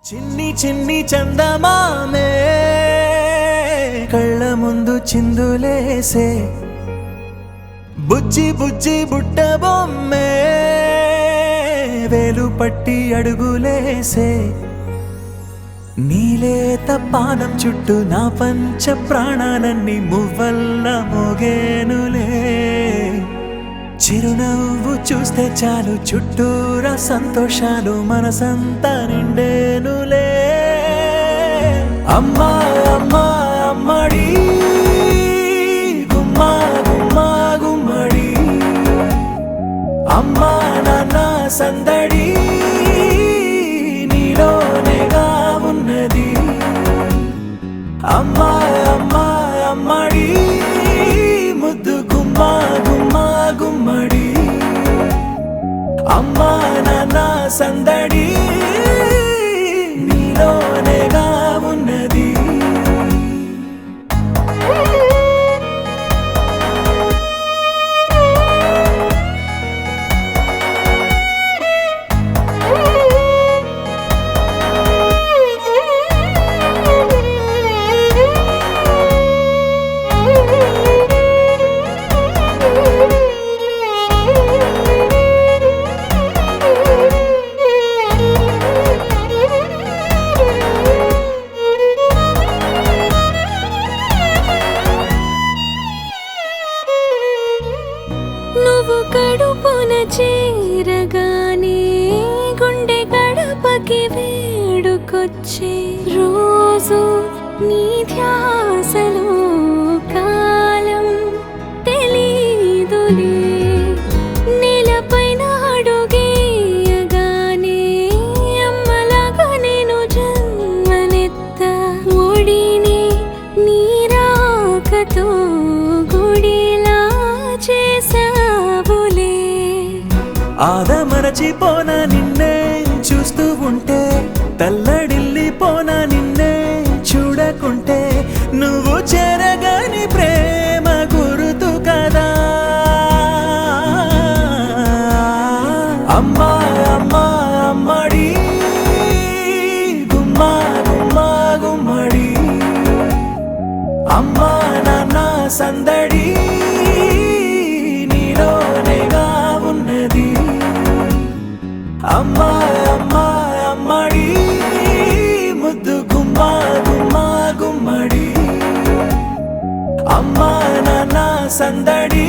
చిన్ని చిన్ని చందమామే కళ్ళ ముందు చిందులేసే బుజ్జి బుజ్జి బుట్ట బొమ్మే వేలు పట్టి అడుగులేసే నీలేత పానం చుట్టూ నా పంచ ప్రాణాలన్నీ మువ్వల్ల మోగేనులే చిరునవ్వు చూస్తే చాలు చుట్టూరా సంతోషాలు మనసంతా నిండేనులే అమ్మా అమ్మా అమ్మడి గుమ్మా గుమ్మా గుమ్మడి అమ్మా నాన్న సందడి నీలోనేగా ఉన్నది అమ్మా అమ్మా అమ్మడి ముద్దు గుమ్మా గుమ్మా గుమ్మడి అమ్మా నాన్న సందడి నీలోనేగా ఉన్నది నువ్వు కడుపున చేరగానే గుండె గడపకి వేడుకొచ్చే రోజు నీ ధ్యాసలో కాలం తెలీదులే నేలపైన అడుగేయగానే అమ్మలాగా నేను జన్మనెత్త ఒడిని నీ రాకతో గుడిలా చేసావులే ఆదమరచిపోనా నిన్నే చూస్తూ ఉంటే తల్లడిల్లిపోనా నిన్నే చూడకుంటే నువ్వు చెరగని ప్రేమ గురుతు కదా అమ్మా అమ్మా అమ్మడి గుమ్మా గుమ్మా గుమ్మడి అమ్మా నాన్న సందడి నీలోనేగా ఉన్నది అమ్మా అమ్మా అమ్మడి ముద్దు గుమ్మా గుమ్మా గుమ్మడి అమ్మా నాన్న సందడి